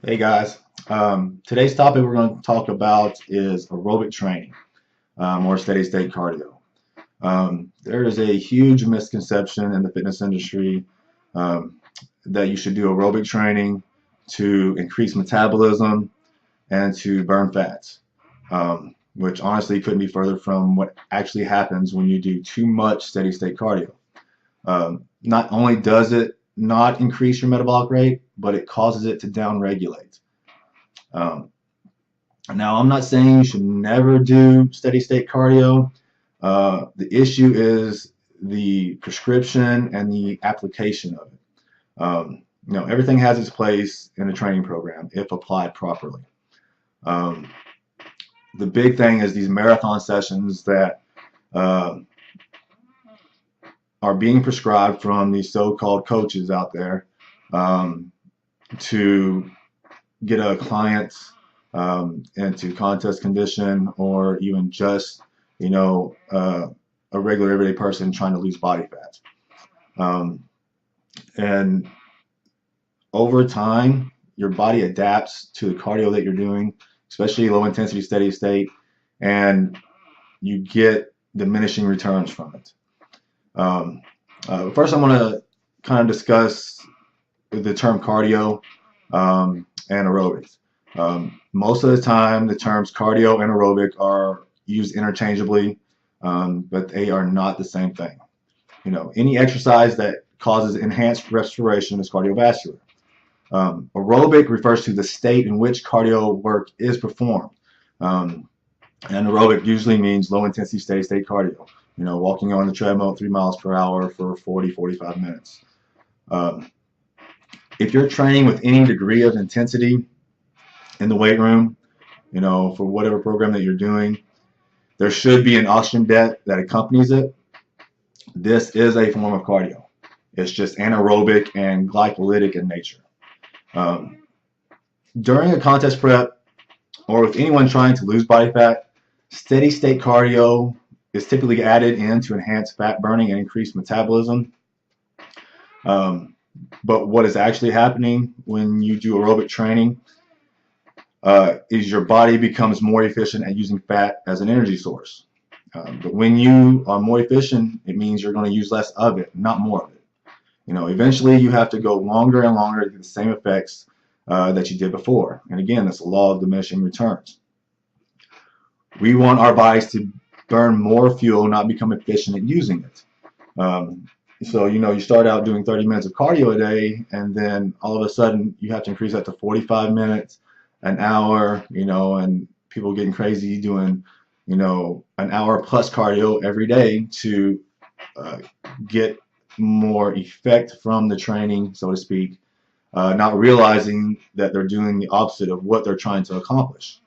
Hey guys, today's topic we're going to talk about is aerobic training or steady state cardio. There is a huge misconception in the fitness industry um, that you should do aerobic training to increase metabolism and to burn fats, which honestly couldn't be further from what actually happens when you do too much steady state cardio. Not only does it not increase your metabolic rate, but it causes it to downregulate. Um, Now, I'm not saying you should never do steady state cardio. The issue is the prescription and the application of it. Everything has its place in a training program if applied properly. Um, the big thing is these marathon sessions that uh, are being prescribed from these so-called coaches out there um, to get a client into contest condition, or even just a regular everyday person trying to lose body fat. And over time, your body adapts to the cardio that you're doing, especially low intensity steady state, and you get diminishing returns from it. First, I'm going to kind of discuss the term cardio and aerobics. Most of the time, the terms cardio and aerobic are used interchangeably, but they are not the same thing. Any exercise that causes enhanced respiration is cardiovascular. Aerobic refers to the state in which cardio work is performed. And aerobic usually means low intensity steady state cardio. Walking on the treadmill at 3 miles per hour for 40-45 minutes. If you're training with any degree of intensity in the weight room, for whatever program that you're doing, there should be an oxygen debt that accompanies it. This is a form of cardio. It's just anaerobic and glycolytic in nature. During a contest prep, or with anyone trying to lose body fat, steady state cardio is typically added in to enhance fat burning and increase metabolism. But what is actually happening when you do aerobic training is your body becomes more efficient at using fat as an energy source. But when you are more efficient, it means you're going to use less of it, not more of it. Eventually you have to go longer and longer to get the same effects that you did before. And again, that's the law of diminishing returns. We want our bodies to burn more fuel, not become efficient at using it. So, you start out doing 30 minutes of cardio a day, and then all of a sudden you have to increase that to 45 minutes, an hour, and people getting crazy doing, an hour plus cardio every day to get more effect from the training, so to speak, not realizing that they're doing the opposite of what they're trying to accomplish.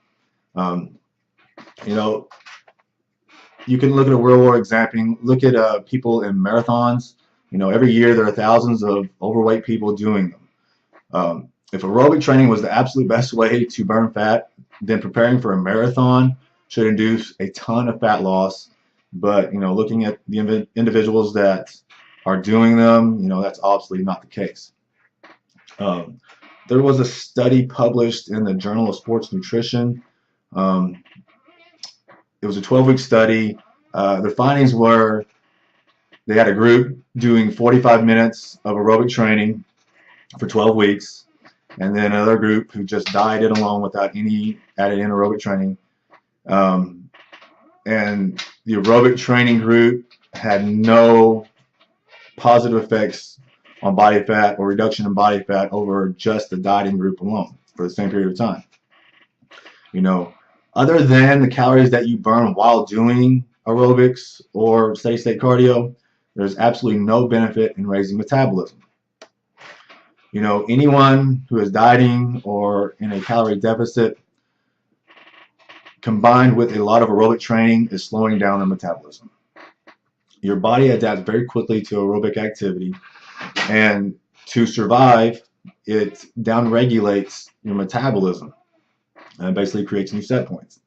You can look at a real world example. Look at people in marathons. Every year there are thousands of overweight people doing them. If aerobic training was the absolute best way to burn fat, then preparing for a marathon should induce a ton of fat loss. But looking at the individuals that are doing them, that's obviously not the case. There was a study published in the Journal of Sports Nutrition. It was a 12-week study. The findings were they had a group doing 45 minutes of aerobic training for 12 weeks, and then another group who just dieted alone without any added in aerobic training. And the aerobic training group had no positive effects on body fat or reduction in body fat over just the dieting group alone for the same period of time. Other than the calories that you burn while doing aerobics or steady state cardio, there's absolutely no benefit in raising metabolism. Anyone who is dieting or in a calorie deficit combined with a lot of aerobic training is slowing down their metabolism. Your body adapts very quickly to aerobic activity, and to survive, it downregulates your metabolism and basically creates new set points.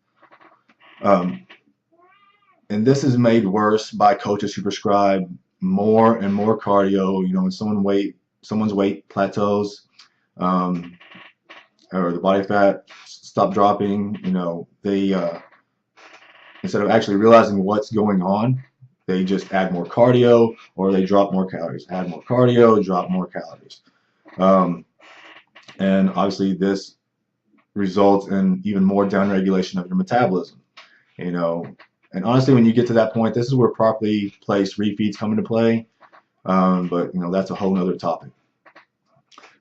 And this is made worse by coaches who prescribe more and more cardio. When someone's weight plateaus, or the body fat stop dropping, they instead of actually realizing what's going on, they just add more cardio or they drop more calories. Add more cardio, drop more calories. And obviously this results in even more downregulation of your metabolism. And honestly, when you get to that point, this is where properly placed refeeds come into play. But that's a whole other topic.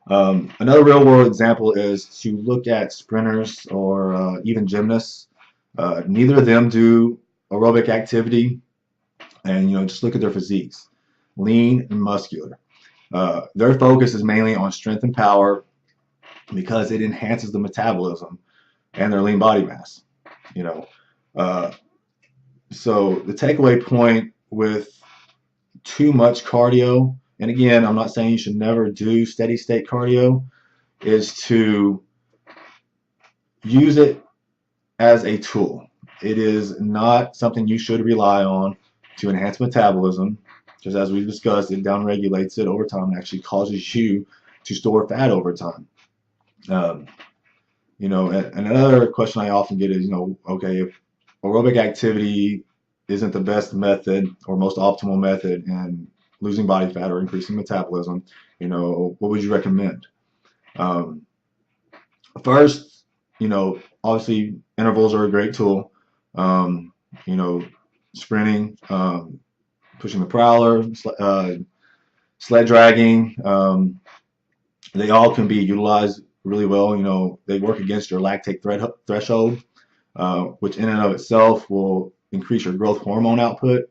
Another real world example is to look at sprinters or even gymnasts. Neither of them do aerobic activity, and just look at their physiques, lean and muscular. Their focus is mainly on strength and power because it enhances the metabolism and their lean body mass. So the takeaway point with too much cardio, and again, I'm not saying you should never do steady state cardio, is to use it as a tool. It is not something you should rely on to enhance metabolism, because as we've discussed, it downregulates it over time and actually causes you to store fat over time. And another question I often get is, okay, if aerobic activity isn't the best method or most optimal method in losing body fat or increasing metabolism, what would you recommend? First, obviously intervals are a great tool. Sprinting, pushing the prowler, sled dragging, they all can be utilized really well. They work against your lactate threshold, which in and of itself will increase your growth hormone output,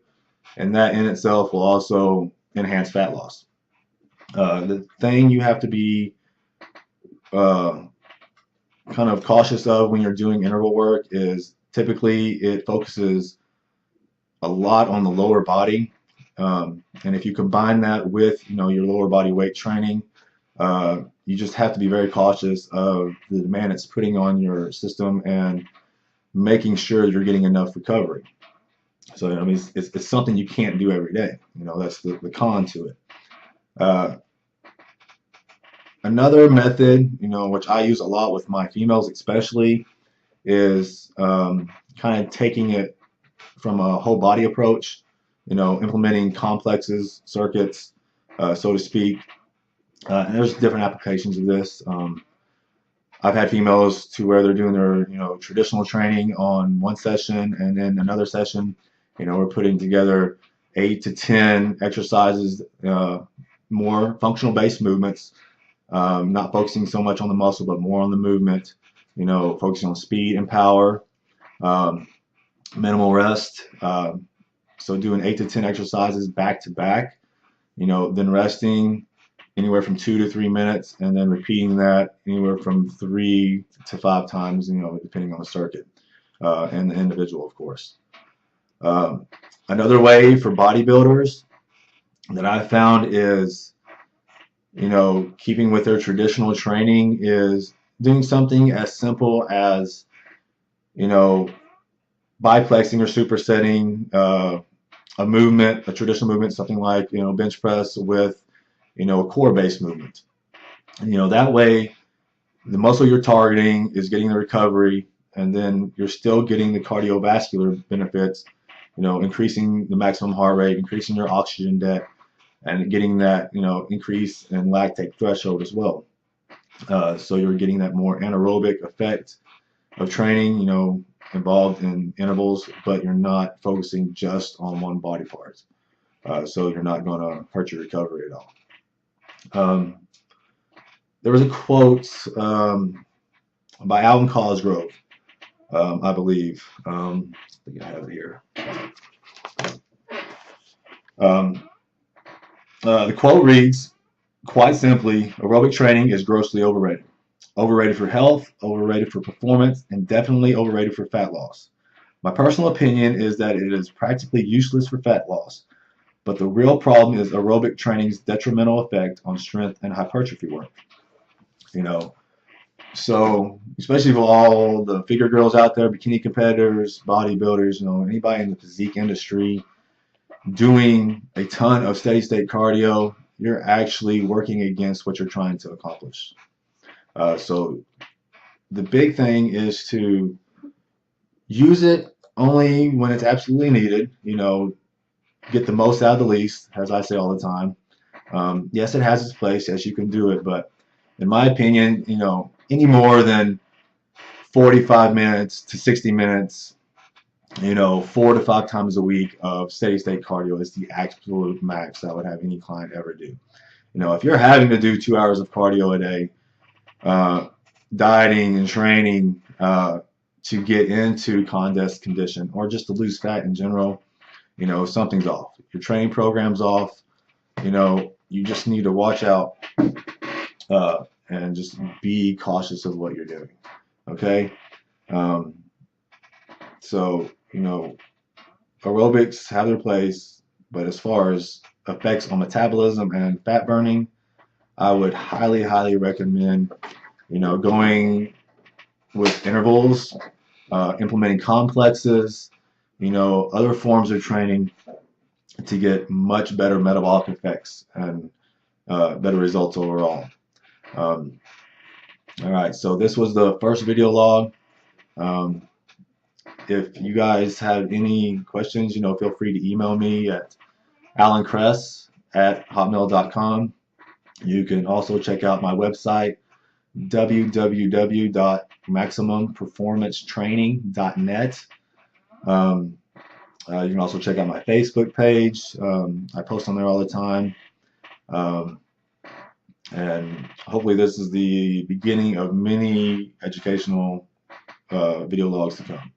and that in itself will also enhance fat loss. The thing you have to be kind of cautious of when you're doing interval work is typically it focuses a lot on the lower body, and if you combine that with your lower body weight training, you just have to be very cautious of the demand it's putting on your system and making sure you're getting enough recovery. So it's something you can't do every day. That's the con to it. Another method, which I use a lot with my females especially, is kind of taking it from a whole body approach, implementing complexes, circuits, so to speak. And there's different applications of this. I've had females to where they're doing their traditional training on one session, and then another session, we're putting together 8 to 10 exercises, more functional based movements, not focusing so much on the muscle but more on the movement, focusing on speed and power, minimal rest, so doing 8 to 10 exercises back to back, then resting anywhere from 2 to 3 minutes, and then repeating that anywhere from 3 to 5 times, depending on the circuit and the individual, of course. Another way for bodybuilders that I've found is, keeping with their traditional training is doing something as simple as, biplexing or supersetting a movement, a traditional movement, something like, bench press with, a core-based movement. That way the muscle you're targeting is getting the recovery, and then you're still getting the cardiovascular benefits, increasing the maximum heart rate, increasing your oxygen debt, and getting that, increase in lactate threshold as well. So you're getting that more anaerobic effect of training, involved in intervals, but you're not focusing just on one body part. So you're not going to hurt your recovery at all. There was a quote by Alan Cosgrove, I believe. I think I have it here. The quote reads, quite simply, aerobic training is grossly overrated. Overrated for health, overrated for performance, and definitely overrated for fat loss. My personal opinion is that it is practically useless for fat loss, but the real problem is aerobic training's detrimental effect on strength and hypertrophy work. So especially for all the figure girls out there, bikini competitors, bodybuilders, anybody in the physique industry doing a ton of steady state cardio, you're actually working against what you're trying to accomplish. So the big thing is to use it only when it's absolutely needed. You know, get the most out of the least, as I say all the time. Yes, it has its place. Yes, you can do it, but in my opinion, you know, any more than 45 minutes to 60 minutes, you know, 4 to 5 times a week of steady state cardio is the absolute max I would have any client ever do. You know, if you're having to do 2 hours of cardio a day, dieting and training to get into contest condition or just to lose fat in general, you know, something's off. Your training program's off. You know, you just need to watch out and just be cautious of what you're doing. Okay? Um, so, you know, aerobics have their place, but as far as effects on metabolism and fat burning, I would highly, highly recommend, you know, going with intervals, implementing complexes, you know, other forms of training to get much better metabolic effects and better results overall. All right, so this was the first video log. If you guys have any questions, you know, feel free to email me at alankress@hotmail.com. You can also check out my website, www.maximumperformancetraining.net. You can also check out my Facebook page. I post on there all the time. And hopefully this is the beginning of many educational video logs to come.